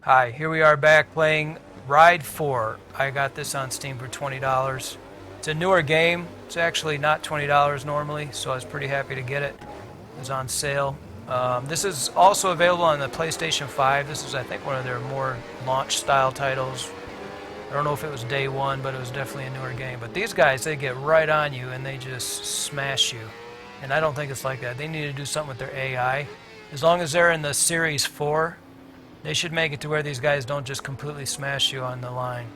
Hi, here we are back playing Ride 4. I got this on Steam for $20. It's a newer game. It's actually not $20 normally, so I was pretty happy to get it. It was on sale. This is also available on the PlayStation 5. This is, I think, one of their more launch-style titles. I don't know if it was day one, but it was definitely a newer game. But these guys, they get right on you, and they just smash you. And I don't think it's like that. They need to do something with their AI. As long as they're in the Series 4, they should make it to where these guys don't just completely smash you on the line.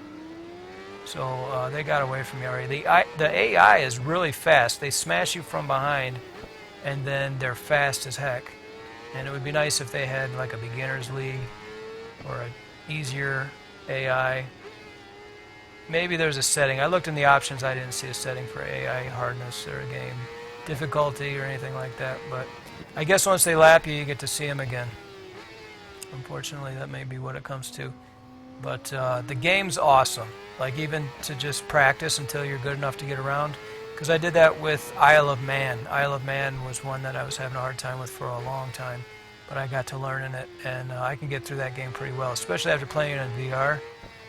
So they got away from me already. The AI is really fast. They smash you from behind, and then they're fast as heck. And it would be nice if they had like a beginner's league or an easier AI. Maybe there's a setting. I looked in the options. I didn't see a setting for AI hardness or game difficulty or anything like that. But I guess once they lap you, you get to see them again. Unfortunately, that may be what it comes to. But the game's awesome. Like, even to just practice until you're good enough to get around. Because I did that with Isle of Man. Isle of Man was one that I was having a hard time with for a long time. But I got to learn in it, and I can get through that game pretty well. Especially after playing it in VR.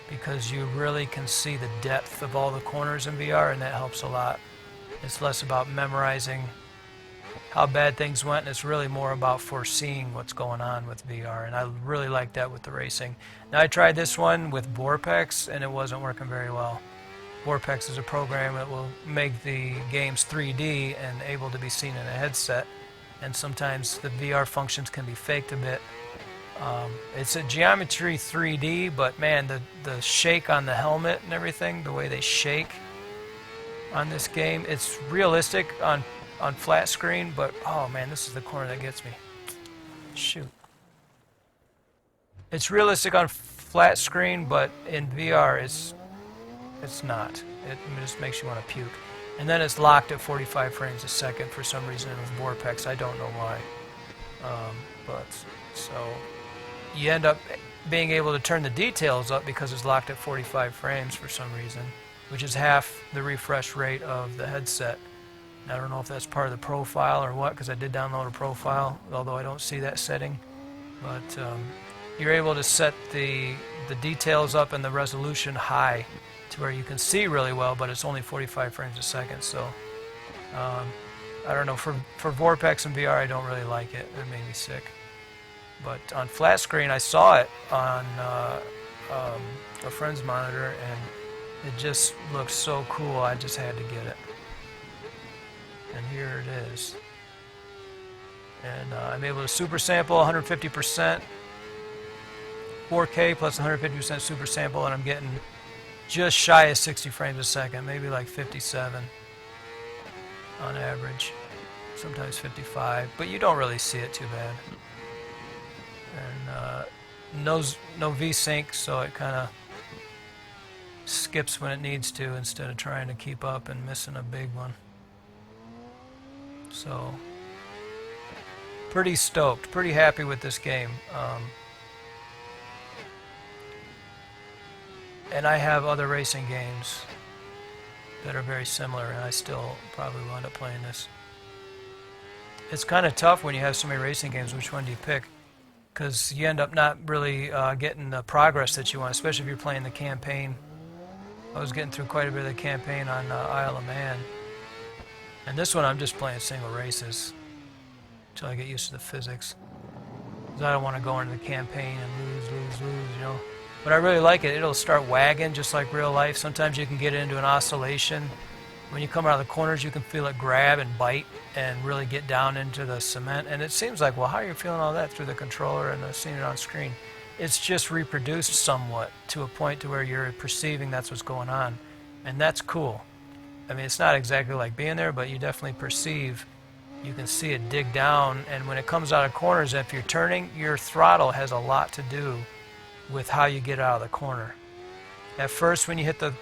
Because you really can see the depth of all the corners in VR, and that helps a lot. It's less about memorizing how bad things went, and it's really more about foreseeing what's going on with VR, and I really like that with the racing. Now, I tried this one with Vorpex, and it wasn't working very well. Vorpex is a program that will make the games 3D and able to be seen in a headset, and sometimes the VR functions can be faked a bit. It's a geometry 3D, but man, the shake on the helmet and everything, the way they shake on this game, it's realistic on flat screen, but oh man, this is the corner that gets me. Shoot. It's realistic on flat screen, but in VR it's not. It just makes you want to puke. And then it's locked at 45 frames a second for some reason with Vorpex. I don't know why. But so you end up being able to turn the details up because it's locked at 45 frames for some reason, which is half the refresh rate of the headset. I don't know if that's part of the profile or what, because I did download a profile, although I don't see that setting. But you're able to set the details up and the resolution high to where you can see really well, but it's only 45 frames a second. So I don't know, for Vorpex and VR, I don't really like it. It made me sick. But on flat screen, I saw it on a friend's monitor, and it just looked so cool. I just had to get it. And here it is. And I'm able to super sample 150%, 4K plus 150% super sample, and I'm getting just shy of 60 frames a second, maybe like 57 on average, sometimes 55, but you don't really see it too bad. And no VSync, so it kind of skips when it needs to instead of trying to keep up and missing a big one. So, pretty stoked, pretty happy with this game. And I have other racing games that are very similar, and I still probably will end up playing this. It's kind of tough when you have so many racing games. Which one do you pick? Because you end up not really getting the progress that you want, especially if you're playing the campaign. I was getting through quite a bit of the campaign on Isle of Man. And this one I'm just playing single races until I get used to the physics. Because I don't want to go into the campaign and lose, you know. But I really like it. It'll start wagging just like real life. Sometimes you can get into an oscillation. When you come out of the corners, you can feel it grab and bite and really get down into the cement. And it seems like, well, how are you feeling all that through the controller and seeing it on screen? It's just reproduced somewhat to a point to where you're perceiving that's what's going on. And that's cool. I mean, it's not exactly like being there, but you definitely perceive, you can see it dig down, and when it comes out of corners, if you're turning, your throttle has a lot to do with how you get out of the corner. At first, when you hit the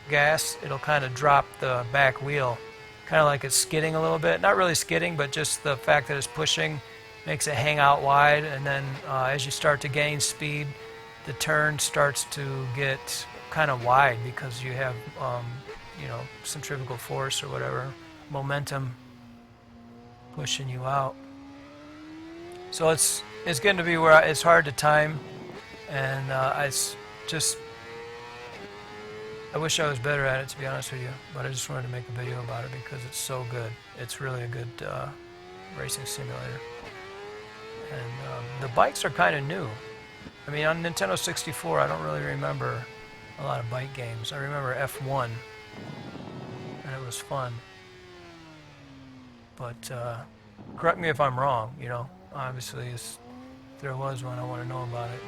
gas, it'll kind of drop the back wheel, kind of like it's skidding a little bit. Not really skidding, but just the fact that it's pushing makes it hang out wide, and then as you start to gain speed, the turn starts to get kind of wide because you have you know, centrifugal force or whatever, momentum pushing you out. So it's getting to be where it's hard to time And I wish I was better at it, to be honest with you, but I just wanted to make a video about it because it's so good. It's really a good racing simulator. And the bikes are kind of new. I mean, on Nintendo 64, I don't really remember a lot of bike games. I remember F1, and it was fun. But correct me if I'm wrong, you know. Obviously, if there was one, I want to know about it,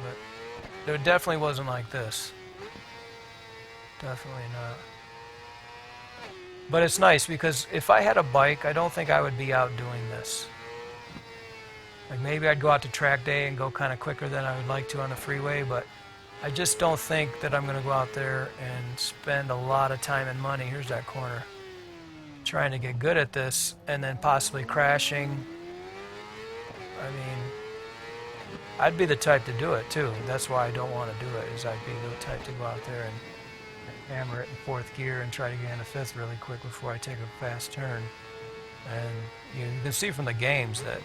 but it definitely wasn't like this. Definitely not. But it's nice because if I had a bike, I don't think I would be out doing this. Like maybe I'd go out to track day and go kind of quicker than I would like to on the freeway, but I just don't think that I'm going to go out there and spend a lot of time and money. Here's that corner. Trying to get good at this and then possibly crashing. I mean, I'd be the type to do it too. That's why I don't want to do it, is I'd be the type to go out there and hammer it in fourth gear and try to get into fifth really quick before I take a fast turn. And you can see from the games that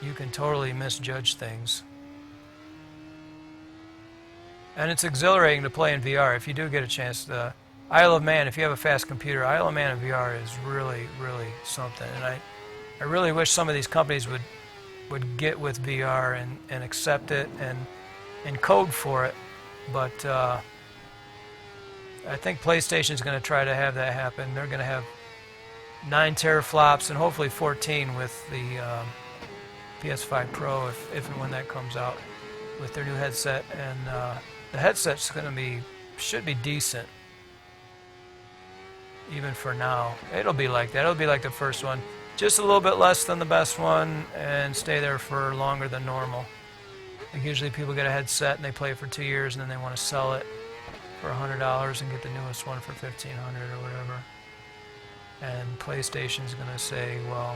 you can totally misjudge things. And it's exhilarating to play in VR if you do get a chance. The Isle of Man, if you have a fast computer, Isle of Man in VR is really, really something. And I really wish some of these companies would get with VR and accept it and code for it. But I think PlayStation's going to try to have that happen. They're going to have 9 teraflops and hopefully 14 with the PS5 Pro if and when that comes out with their new headset. And the headset's going to should be decent even for now. It'll be like that. It'll be like the first one. Just a little bit less than the best one and stay there for longer than normal. Like usually people get a headset and they play it for 2 years and then they want to sell it for $100 and get the newest one for $1,500 or whatever. And PlayStation's going to say, well,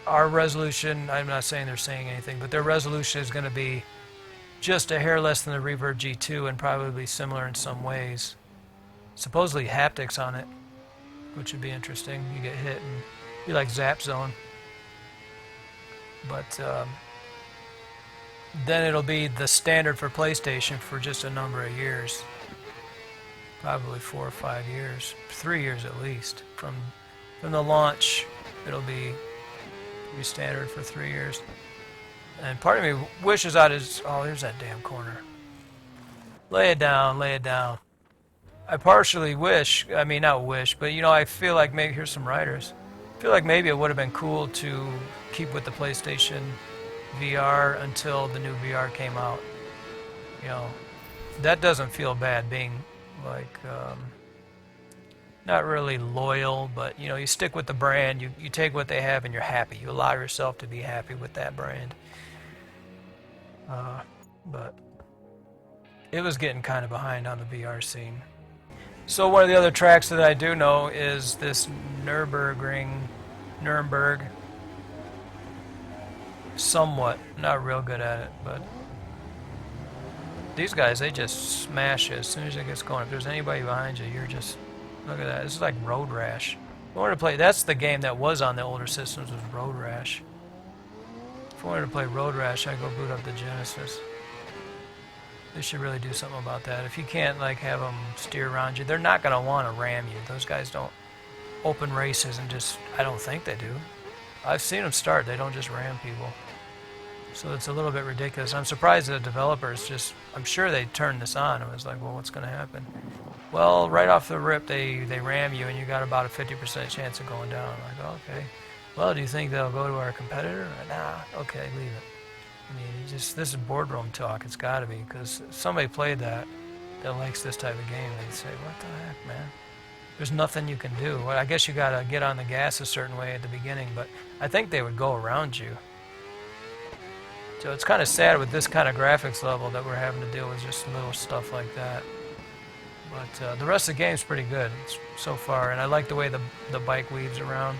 our resolution, I'm not saying they're saying anything, but their resolution is going to be just a hair less than the Reverb G2 and probably similar in some ways. Supposedly haptics on it, which would be interesting. You get hit and be like Zap Zone. But then it'll be the standard for PlayStation for just a number of years. Probably 4 or 5 years, 3 years at least. From the launch, it'll be standard for 3 years. And part of me wishes oh, there's that damn corner. Lay it down, lay it down. I partially wish, I mean not wish, but you know, I feel like maybe, here's some riders. I feel like maybe it would have been cool to keep with the PlayStation VR until the new VR came out. You know, that doesn't feel bad being like, not really loyal, but you know, you stick with the brand, you take what they have and you're happy. You allow yourself to be happy with that brand. But it was getting kind of behind on the VR scene. So one of the other tracks that I do know is this Nurburgring, Nuremberg. Somewhat, not real good at it, but these guys, they just smash it as soon as it gets going. If there's anybody behind you, you're just, look at that. This is like Road Rash. If I wanted to play, that's the game that was on the older systems, was Road Rash. If I wanted to play Road Rash, I'd go boot up the Genesis. They should really do something about that. If you can't like have them steer around you, they're not going to want to ram you. Those guys don't open races and just, I don't think they do. I've seen them start, they don't just ram people. So it's a little bit ridiculous. I'm surprised the developers just, I'm sure they turned this on and was like, well, what's going to happen? Well, right off the rip, they ram you and you got about a 50% chance of going down. I'm like, okay. Well, do you think they'll go to our competitor? Nah, okay, leave it. I mean, this is boardroom talk. It's got to be, because if somebody played that likes this type of game, they'd say, what the heck, man? There's nothing you can do. Well, I guess you got to get on the gas a certain way at the beginning, but I think they would go around you. So it's kind of sad with this kind of graphics level that we're having to deal with just little stuff like that. But the rest of the game's pretty good so far, and I like the way the bike weaves around.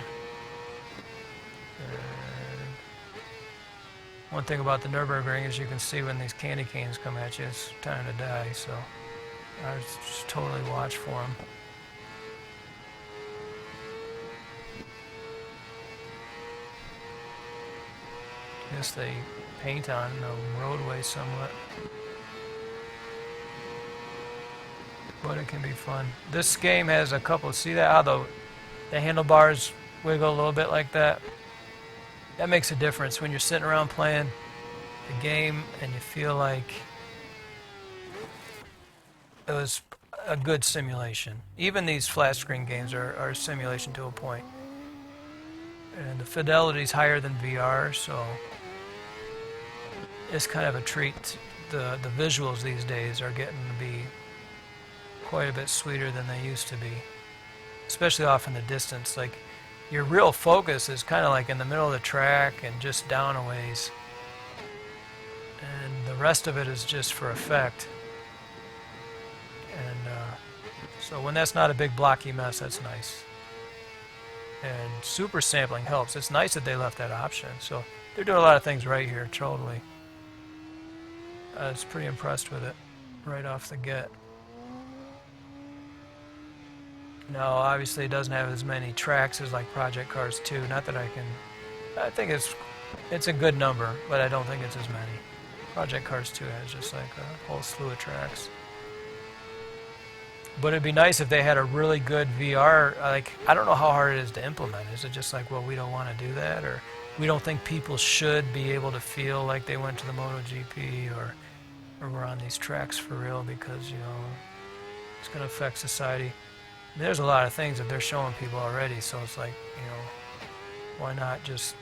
One thing about the Nurburgring is you can see when these candy canes come at you, it's time to die, so I just totally watch for them. I guess they paint on the roadway somewhat. but it can be fun. This game has a couple. See that how the handlebars wiggle a little bit like that? That makes a difference when you're sitting around playing the game and you feel like it was a good simulation. Even these flat screen games are a simulation to a point. And the fidelity's higher than VR, so it's kind of a treat. The visuals these days are getting to be quite a bit sweeter than they used to be, especially off in the distance. Like, your real focus is kind of like in the middle of the track and just down a ways, and the rest of it is just for effect. And so when that's not a big blocky mess, that's nice. And super sampling helps. It's nice that they left that option. So they're doing a lot of things right here, totally. I was pretty impressed with it right off the get. No, obviously it doesn't have as many tracks as like Project Cars 2. Not that I think it's a good number, but I don't think it's as many. Project Cars 2 has just like a whole slew of tracks. But it'd be nice if they had a really good VR. Like, I don't know how hard it is to implement. Is it just like, well, we don't want to do that, or we don't think people should be able to feel like they went to the MotoGP or we're on these tracks for real because, you know, it's going to affect society. I mean, there's a lot of things that they're showing people already, so it's like, you know, why not just...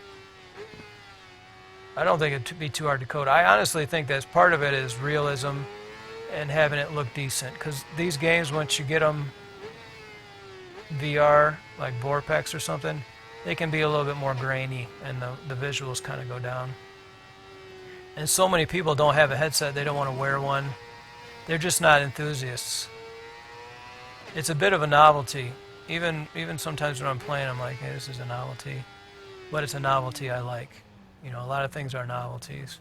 I don't think it'd be too hard to code. I honestly think that part of it is realism and having it look decent, because these games, once you get them VR, like Vorpex or something, they can be a little bit more grainy, and the visuals kind of go down. And so many people don't have a headset, they don't want to wear one. They're just not enthusiasts. It's a bit of a novelty. Even sometimes when I'm playing, I'm like, hey, this is a novelty. But it's a novelty I like. You know, a lot of things are novelties.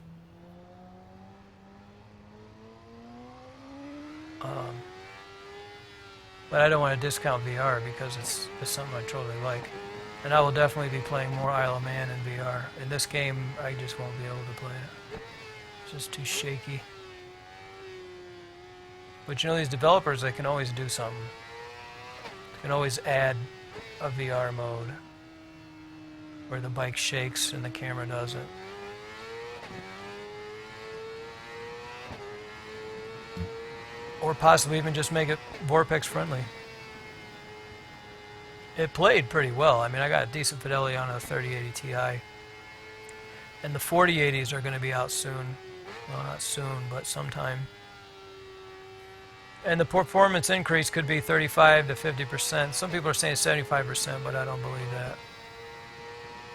But I don't want to discount VR because it's something I totally like. And I will definitely be playing more Isle of Man in VR. In this game, I just won't be able to play it. It's just too shaky. But you know, these developers, they can always do something. They can always add a VR mode where the bike shakes and the camera doesn't. Or possibly even just make it Vorpex friendly. It played pretty well. I mean, I got a decent fidelity on a 3080 Ti. And the 4080s are going to be out soon. Well, not soon, but sometime. And the performance increase could be 35 to 50%. Some people are saying 75%, but I don't believe that.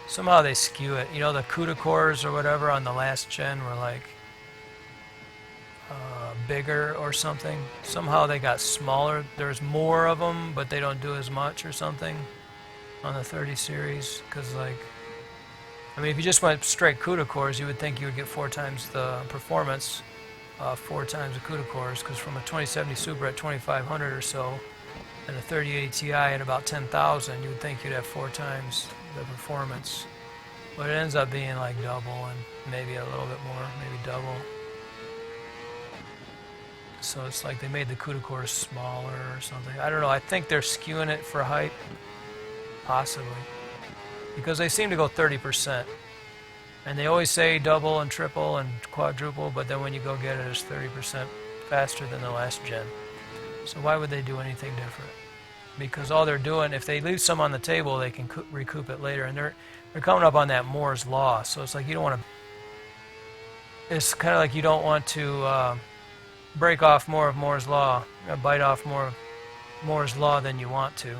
Somehow they skew it. You know, the CUDA cores or whatever on the last gen were like bigger or something. Somehow they got smaller. There's more of them, but they don't do as much or something on the 30 series. Because, like, I mean, if you just went straight CUDA cores, you would think you would get 4 times the performance, 4 times the CUDA cores. Because from a 2070 Super at 2500 or so, and a 3080 Ti at about 10,000, you would think you'd have 4 times the performance. But it ends up being like double and maybe a little bit more, maybe double. So it's like they made the CUDA cores smaller or something. I don't know. I think they're skewing it for hype. Possibly. Because they seem to go 30%. And they always say double and triple and quadruple, but then when you go get it, it's 30% faster than the last gen. So why would they do anything different? Because all they're doing, if they leave some on the table, they can recoup it later. And they're coming up on that Moore's Law. So it's like you don't want to... It's kind of like you don't want to... break off more of Moore's Law, bite off more of Moore's Law than you want to.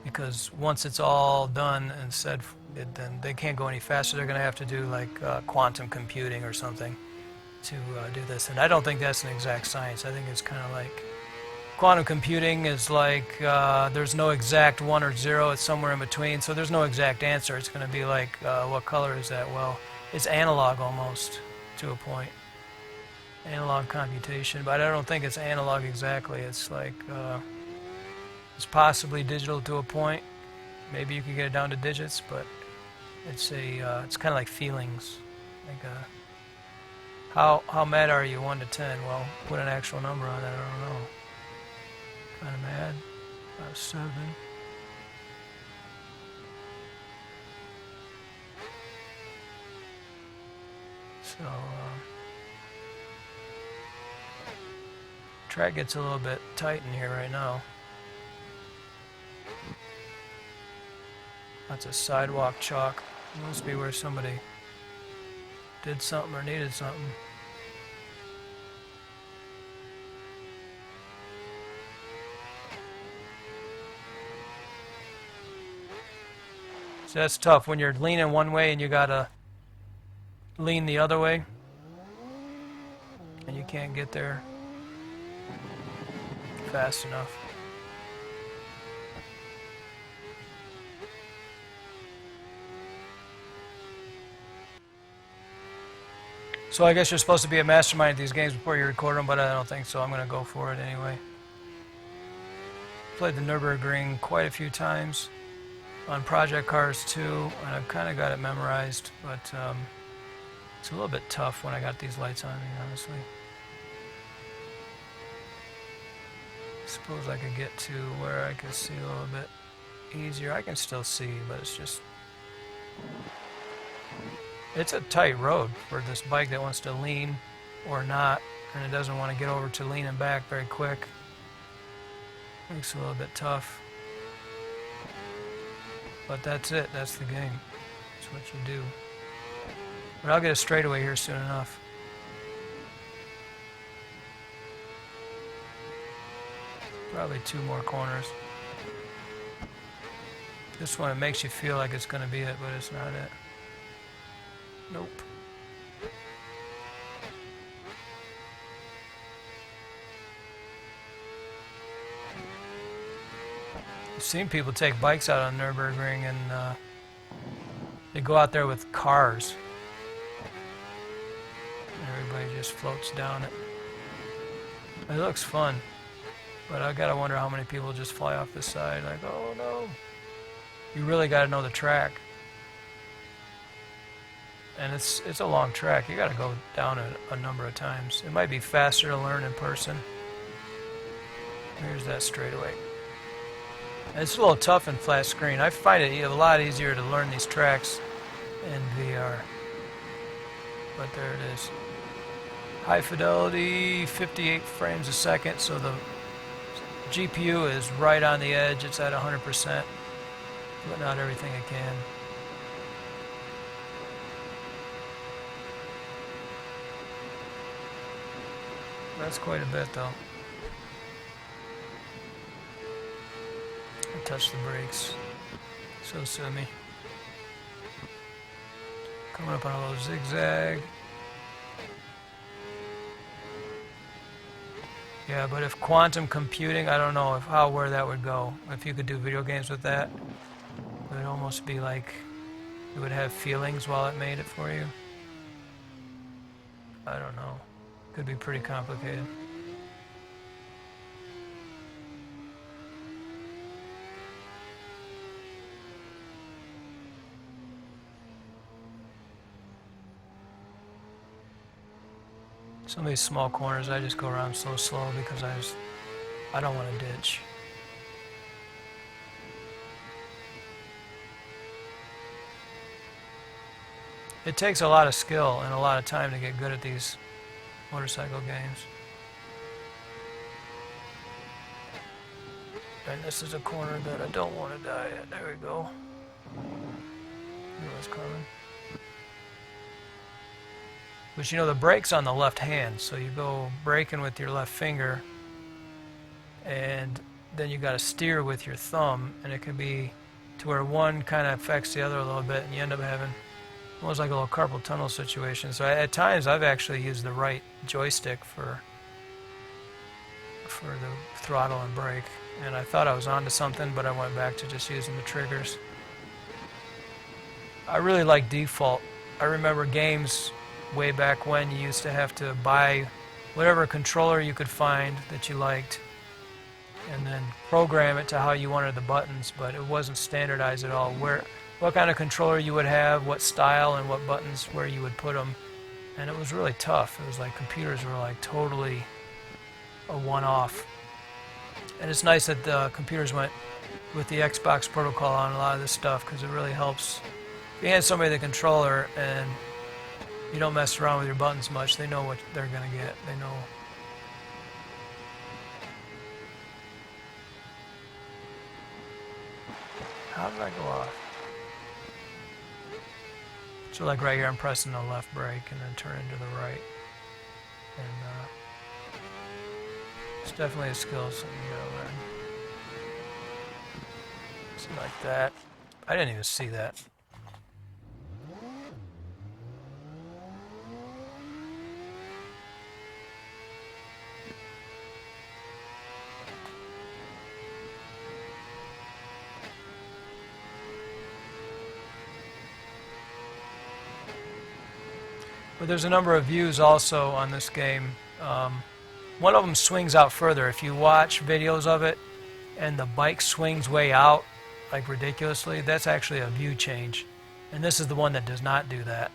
Because once it's all done and said, then they can't go any faster. They're going to have to do like quantum computing or something to do this. And I don't think that's an exact science. I think it's kind of like quantum computing is like there's no exact 1 or 0, it's somewhere in between, so there's no exact answer. It's going to be like, what color is that? Well, it's analog almost, to a point. Analog computation, but I don't think it's analog exactly. It's like, it's possibly digital to a point. Maybe you could get it down to digits, but it's kind of like feelings. Like How mad are you, 1 to 10? Well, put an actual number on that, I don't know. Kind of mad. About 7. So, track gets a little bit tight in here right now. That's a sidewalk chalk. It must be where somebody did something or needed something. So that's tough when you're leaning one way and you gotta lean the other way and you can't get there fast enough. So I guess you're supposed to be a mastermind at these games before you record them, but I don't think so. I'm going to go for it anyway. Played the Nurburgring quite a few times on Project Cars 2, and I've kind of got it memorized, but it's a little bit tough when I got these lights on me, honestly. Suppose I could get to where I could see a little bit easier. I can still see, but it's just... It's a tight road for this bike that wants to lean or not, and it doesn't want to get over to leaning back very quick. Makes it a little bit tough. But that's it, that's the game. That's what you do. But I'll get a straightaway here soon enough. Probably 2 more corners. This one, it makes you feel like it's going to be it, but it's not it. Nope. I've seen people take bikes out on Nurburgring and they go out there with cars. And everybody just floats down it. It looks fun, but I gotta wonder how many people just fly off the side like, oh no. You really gotta know the track. And it's a long track. You gotta go down it a number of times. It might be faster to learn in person. Here's that straightaway. It's a little tough in flat screen. I find it a lot easier to learn these tracks in VR. But there it is. High fidelity, 58 frames a second, so the GPU is right on the edge. It's at 100%, putting out everything it can. That's quite a bit, though. I touch the brakes. So semi. Coming up on a little zigzag. Yeah, but if quantum computing, I don't know where that would go. If you could do video games with that, it would almost be like it would have feelings while it made it for you. I don't know. Could be pretty complicated. Some of these small corners, I just go around so slow because I don't want to ditch. It takes a lot of skill and a lot of time to get good at these motorcycle games. And this is a corner that I don't want to die at. There we go. Knew it was coming. But you know, the brake's on the left hand, so you go braking with your left finger, and then you got to steer with your thumb, and it can be to where one kind of affects the other a little bit, and you end up having almost like a little carpal tunnel situation. So at times I've actually used the right joystick for the throttle and brake, and I thought I was onto something, but I went back to just using the triggers. I really like default. I remember games way back when you used to have to buy whatever controller you could find that you liked and then program it to how you wanted the buttons, but it wasn't standardized at all. What kind of controller you would have, what style and what buttons, where you would put them, and it was really tough. It was like computers were like totally a one-off. And it's nice that the computers went with the Xbox protocol on a lot of this stuff, because it really helps. If you hand somebody the controller and you don't mess around with your buttons much, they know what they're going to get. They know. How did I go off? So like right here, I'm pressing the left brake and then turning to the right. And it's definitely a skill set you gotta learn. Something like that. I didn't even see that. But there's a number of views also on this game. One of them swings out further. If you watch videos of it and the bike swings way out, like ridiculously, that's actually a view change. And this is the one that does not do that.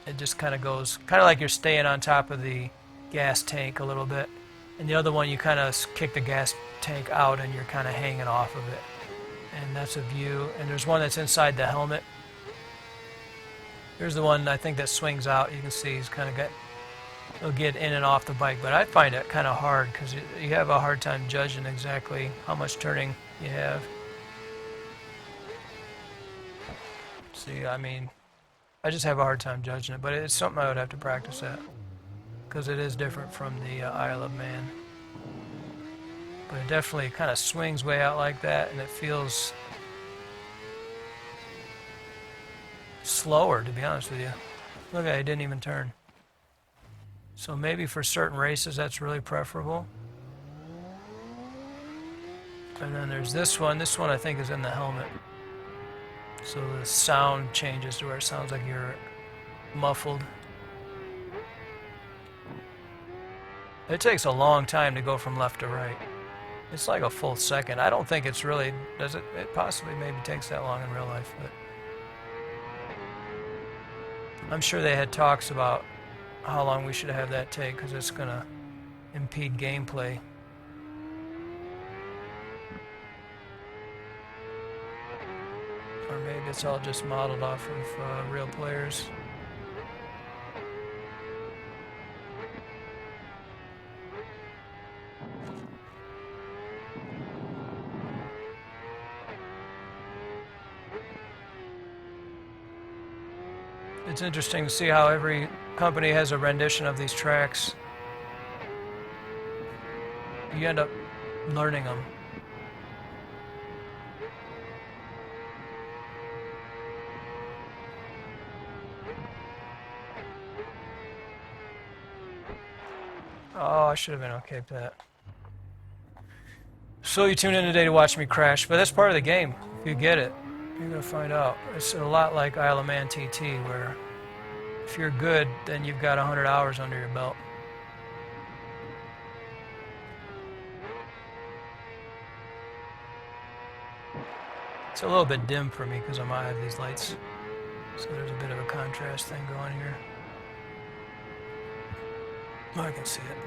It just kind of goes, kind of like you're staying on top of the gas tank a little bit. And the other one, you kind of kick the gas tank out and you're kind of hanging off of it. And that's a view. And there's one that's inside the helmet. Here's the one I think that swings out. You can see he's kind of he'll get in and off the bike, but I find it kind of hard because you have a hard time judging exactly how much turning you have. See, I mean, I just have a hard time judging it, but it's something I would have to practice at because it is different from the Isle of Man. But it definitely kind of swings way out like that, and it feels slower, to be honest with you. Look, I didn't even turn. So maybe for certain races that's really preferable. And then there's this one. This one I think is in the helmet. So the sound changes to where it sounds like you're muffled. It takes a long time to go from left to right. It's like a full second. I don't think it's really, does it? It possibly maybe takes that long in real life, but I'm sure they had talks about how long we should have that take because it's going to impede gameplay. Or maybe it's all just modeled off of real players. It's interesting to see how every company has a rendition of these tracks. You end up learning them. Oh, I should have been okay with that. So you tune in today to watch me crash, but that's part of the game. If you get it, you're going to find out. It's a lot like Isle of Man TT, where if you're good, then you've got 100 hours under your belt. It's a little bit dim for me because I have these lights, so there's a bit of a contrast thing going here. Oh, I can see it.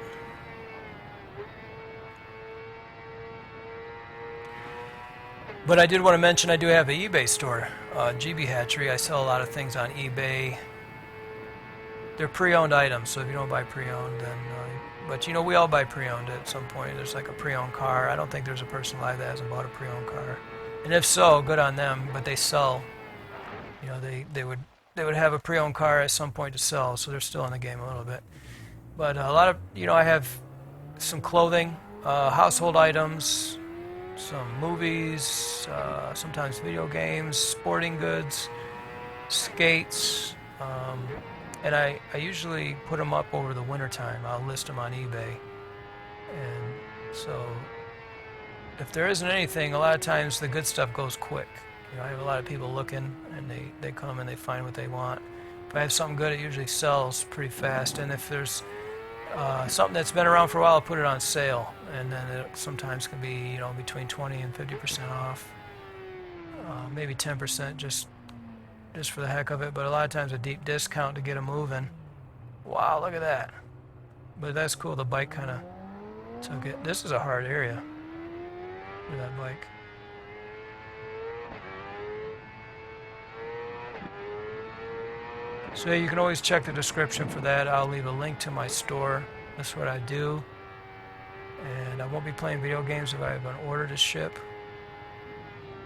But I did want to mention I do have an eBay store, GB Hatchery. I sell a lot of things on eBay. They're pre-owned items, so if you don't buy pre-owned, then... but, you know, we all buy pre-owned at some point. There's like a pre-owned car. I don't think there's a person alive that hasn't bought a pre-owned car. And if so, good on them, but they sell. You know, they would have a pre-owned car at some point to sell, so they're still in the game a little bit. But a lot of, you know, I have some clothing, household items, some movies, sometimes video games, sporting goods, skates, and I usually put them up over the wintertime. I'll list them on eBay. And so if there isn't anything, a lot of times the good stuff goes quick. You know, I have a lot of people looking, and they come and they find what they want. If I have something good, it usually sells pretty fast. And if there's something that's been around for a while, I'll put it on sale, and then it sometimes can be, you know, between 20 and 50% off, maybe 10% just for the heck of it, but a lot of times a deep discount to get them moving. Wow, look at that. But that's cool, the bike kind of took it. This is a hard area for that bike. So yeah, you can always check the description for that. I'll leave a link to my store. That's what I do. And I won't be playing video games if I have an order to ship.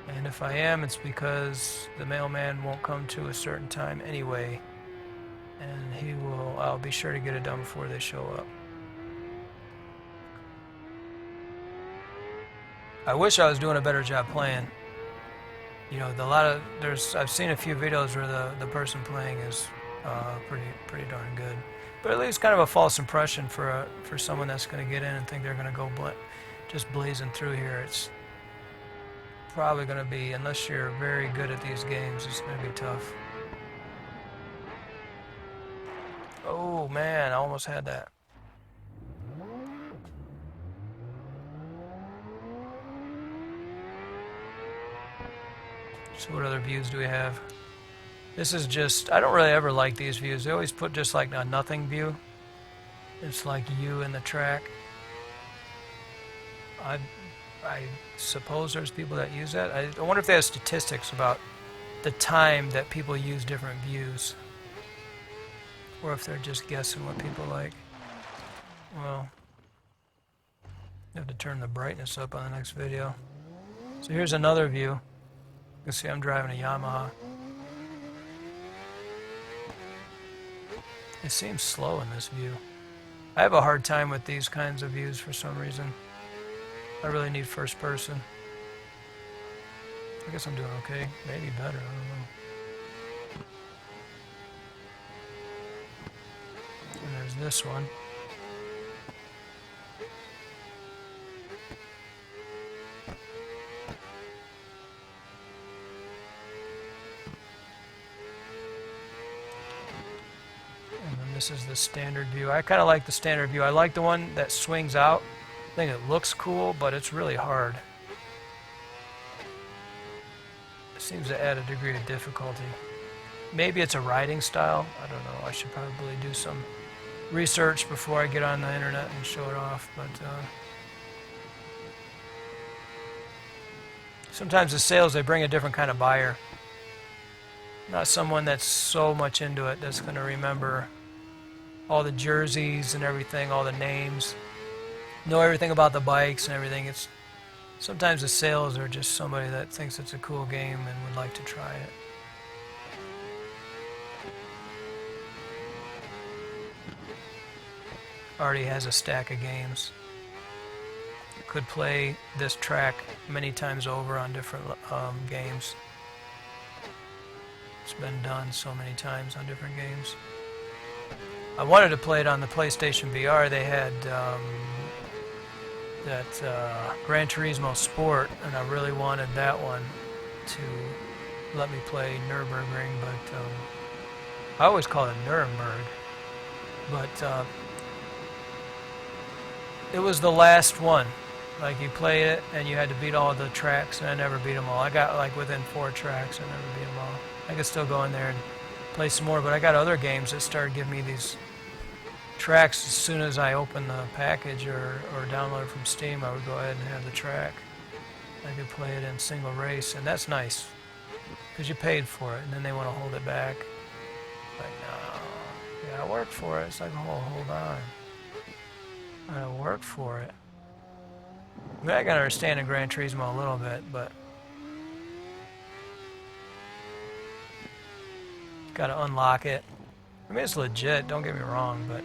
And if I am, it's because the mailman won't come to a certain time anyway. And I'll be sure to get it done before they show up. I wish I was doing a better job playing. You know, I've seen a few videos where the person playing is pretty darn good. But at least kind of a false impression for someone that's going to get in and think they're going to go just blazing through here. It's probably going to be, unless you're very good at these games, it's going to be tough. Oh man, I almost had that. So what other views do we have? This is just, I don't really ever like these views. They always put just like a nothing view. It's like you in the track. I suppose there's people that use that. I wonder if they have statistics about the time that people use different views. Or if they're just guessing what people like. Well, you have to turn the brightness up on the next video. So here's another view. You can see I'm driving a Yamaha. It seems slow in this view. I have a hard time with these kinds of views for some reason. I really need first person. I guess I'm doing okay. Maybe better, I don't know. And there's this one. And then this is the standard view. I kind of like the standard view. I like the one that swings out. I think it looks cool, but it's really hard. It seems to add a degree of difficulty. Maybe it's a riding style. I don't know. I should probably do some research before I get on the internet and show it off. But sometimes the sales, they bring a different kind of buyer. Not someone that's so much into it that's going to remember all the jerseys and everything, all the names, know everything about the bikes and everything. It's sometimes the sales are just somebody that thinks it's a cool game and would like to try it. Already has a stack of games. Could play this track many times over on different games. It's been done so many times on different games. I wanted to play it on the PlayStation VR. They had that Gran Turismo Sport, and I really wanted that one to let me play Nurburgring, but I always call it Nuremberg. But it was the last one. Like, you played it and you had to beat all the tracks, and I never beat them all. I got like within 4 tracks, I never beat them all. I could still go in there and play some more, but I got other games that started giving me these tracks as soon as I opened the package or download it from Steam. I would go ahead and have the track. I could play it in single race, and that's nice because you paid for it, and then they want to hold it back. Like, no, you gotta work for it. It's like, oh, hold on. I gotta work for it. I mean, I can understand in Gran Turismo a little bit, but gotta unlock it. I mean, it's legit, don't get me wrong, but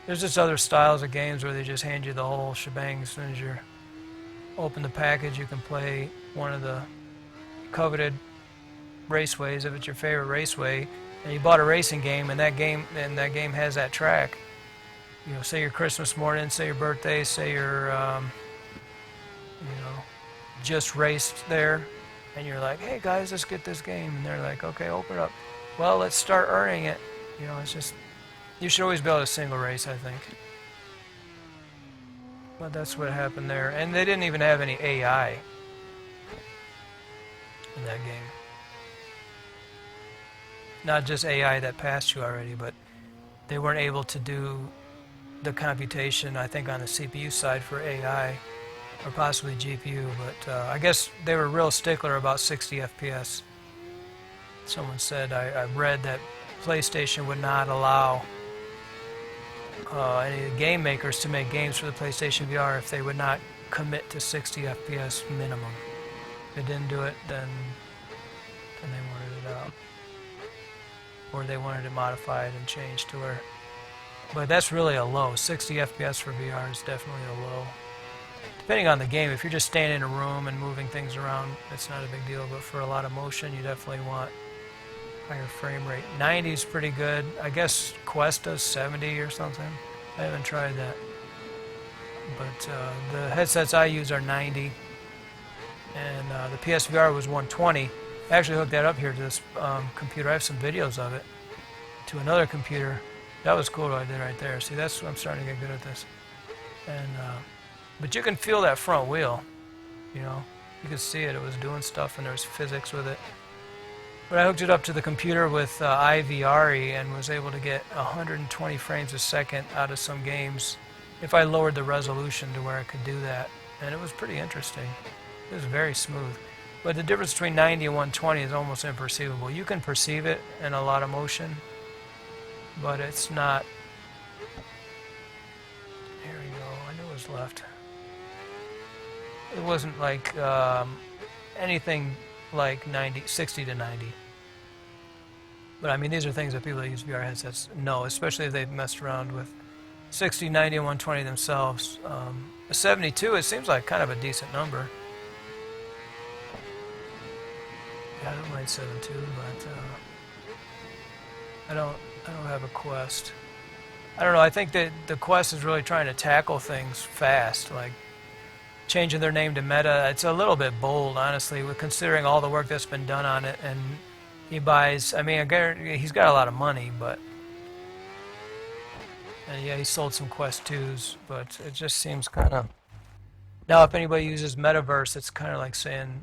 there's just other styles of games where they just hand you the whole shebang. As soon as you open the package, you can play one of the coveted raceways if it's your favorite raceway, and you bought a racing game, and that game has that track. You know, say your Christmas morning, say your birthday, say your just raced there, and you're like, hey guys, let's get this game, and they're like, okay, open it up. Well, let's start earning it. You know, it's just, you should always be able to single race, I think. But that's what happened there. And they didn't even have any AI in that game. Not just AI that passed you already, but they weren't able to do the computation, I think, on the CPU side for AI, or possibly GPU, but I guess they were real stickler about 60 FPS. Someone said, I read that PlayStation would not allow any of the game makers to make games for the PlayStation VR if they would not commit to 60 FPS minimum. If they didn't do it, then they wanted it out. Or they wanted it modified and changed to where... But that's really a low. 60 FPS for VR is definitely a low. Depending on the game, if you're just standing in a room and moving things around, it's not a big deal. But for a lot of motion, you definitely want higher frame rate. 90 is pretty good. I guess Quest does 70 or something. I haven't tried that. But the headsets I use are 90. And the PSVR was 120. I actually hooked that up here to this computer. I have some videos of it to another computer. That was cool what I did right there. See, that's I'm starting to get good at this. And but you can feel that front wheel. You know, you could see it. It was doing stuff, and there's physics with it. But I hooked it up to the computer with IVRE and was able to get 120 frames a second out of some games if I lowered the resolution to where I could do that. And it was pretty interesting. It was very smooth. But the difference between 90 and 120 is almost imperceivable. You can perceive it in a lot of motion, but it's not... Here we go. I knew it was left. It wasn't like anything like 60 to 90. But I mean, these are things that people that use VR headsets know, especially if they've messed around with 60, 90, and 120 themselves. A 72, it seems like kind of a decent number. Yeah, I don't mind 72, but I don't have a Quest. I don't know. I think that the Quest is really trying to tackle things fast, like changing their name to Meta. It's a little bit bold, honestly, with considering all the work that's been done on it. And he buys. I mean, he's got a lot of money, but and yeah, he sold some Quest 2s, but it just seems kind of. Now, if anybody uses Metaverse, it's kind of like saying.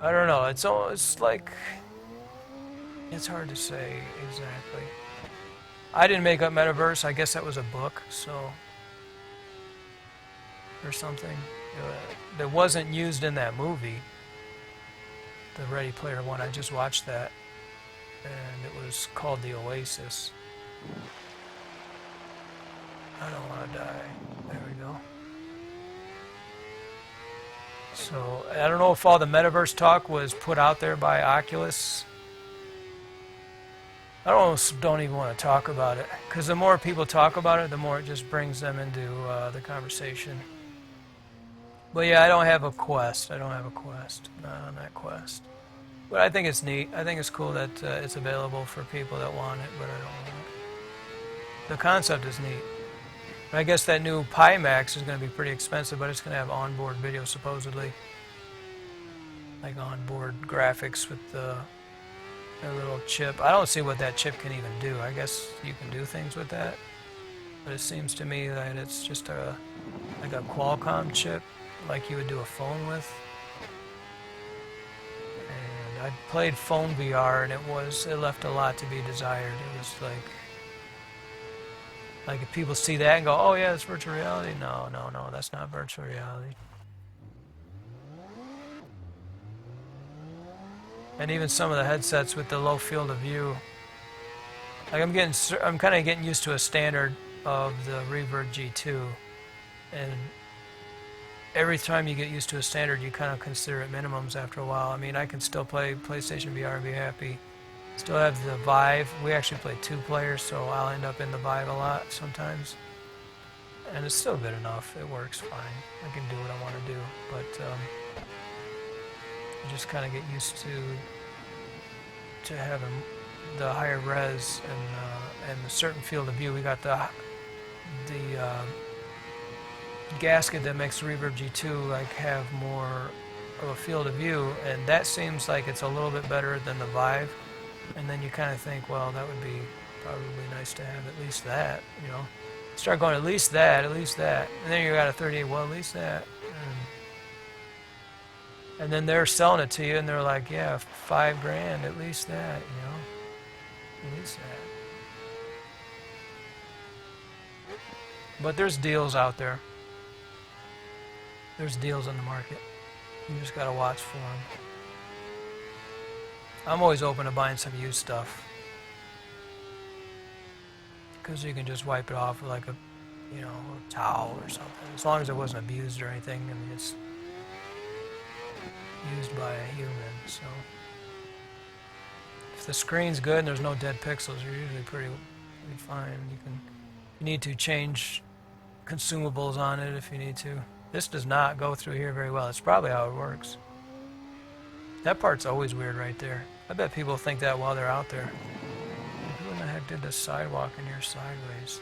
I don't know. It's like it's hard to say exactly. I didn't make up Metaverse. I guess that was a book, so or something that wasn't used in that movie, the Ready Player One. I just watched that, and it was called The Oasis. I don't want to die. There we go. So, I don't know if all the Metaverse talk was put out there by Oculus. I don't even want to talk about it, because the more people talk about it, the more it just brings them into the conversation. But yeah, I don't have a Quest. Not on that Quest. But I think it's neat. I think it's cool that it's available for people that want it, but I don't want it. The concept is neat. I guess that new Pimax is going to be pretty expensive, but it's going to have onboard video, supposedly. Like onboard graphics with the little chip. I don't see what that chip can even do. I guess you can do things with that. But it seems to me that it's just like a Qualcomm chip, like you would do a phone with. And I played phone VR, and it left a lot to be desired. It was like if people see that and go, oh yeah, it's virtual reality. No, that's not virtual reality. And even some of the headsets with the low field of view, like I'm kind of getting used to a standard of the Reverb G2, and every time you get used to a standard, you kind of consider it minimums after a while. I mean, I can still play PlayStation VR and be happy. Still have the Vive. We actually play 2 players, so I'll end up in the Vive a lot sometimes. And it's still good enough. It works fine. I can do what I want to do. But you just kind of get used to having the higher res and the certain field of view. We got the gasket that makes the Reverb G2 like have more of a field of view, and that seems like it's a little bit better than the Vive. And then you kind of think, well, that would be probably nice to have at least that, you know. Start going, at least that. And then you got a 38, well, at least that. And then they're selling it to you, and they're like, yeah, $5,000, at least that, you know. At least that. But there's deals out there. There's deals on the market. You just gotta watch for them. I'm always open to buying some used stuff, because you can just wipe it off with like a, you know, a towel or something. As long as it wasn't abused or anything. I mean, it's used by a human, so. If the screen's good and there's no dead pixels, you're usually pretty fine. You need to change consumables on it if you need to. This does not go through here very well. It's probably how it works. That part's always weird right there. I bet people think that while they're out there. Who in the heck did this sidewalk in here sideways?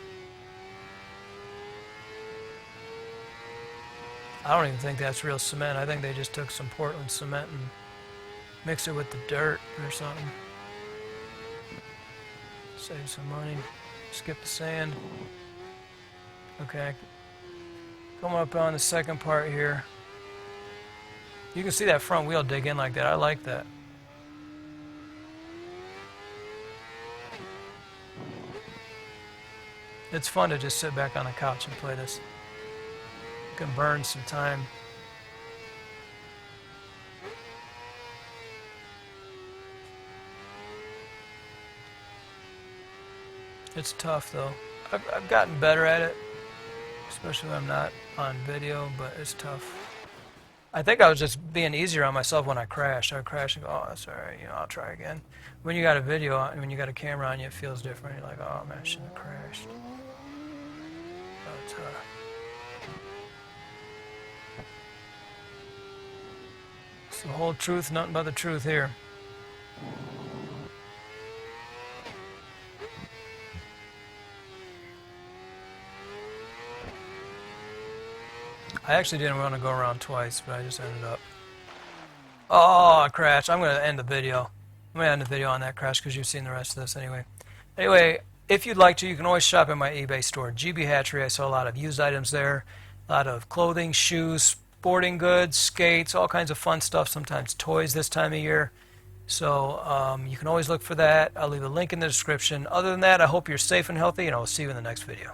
I don't even think that's real cement. I think they just took some Portland cement and mixed it with the dirt or something. Save some money. Skip the sand. Okay. Coming up on the second part here. You can see that front wheel dig in like that. I like that. It's fun to just sit back on the couch and play this. You can burn some time. It's tough though. I've gotten better at it, especially when I'm not on video, but it's tough. I think I was just being easier on myself when I crashed. I would crash and go, oh, that's all right, you know, I'll try again. When you got a video on, when you got a camera on you, it feels different. You're like, oh man, I shouldn't have crashed. But, it's the whole truth, nothing but the truth here. I actually didn't want to go around twice, but I just ended up. Oh, I crashed. I'm going to end the video. I'm going to end the video on that crash because you've seen the rest of this anyway. Anyway, if you'd like to, you can always shop at my eBay store, GB Hatchery. I sell a lot of used items there, a lot of clothing, shoes, sporting goods, skates, all kinds of fun stuff, sometimes toys this time of year. So you can always look for that. I'll leave a link in the description. Other than that, I hope you're safe and healthy, and I'll see you in the next video.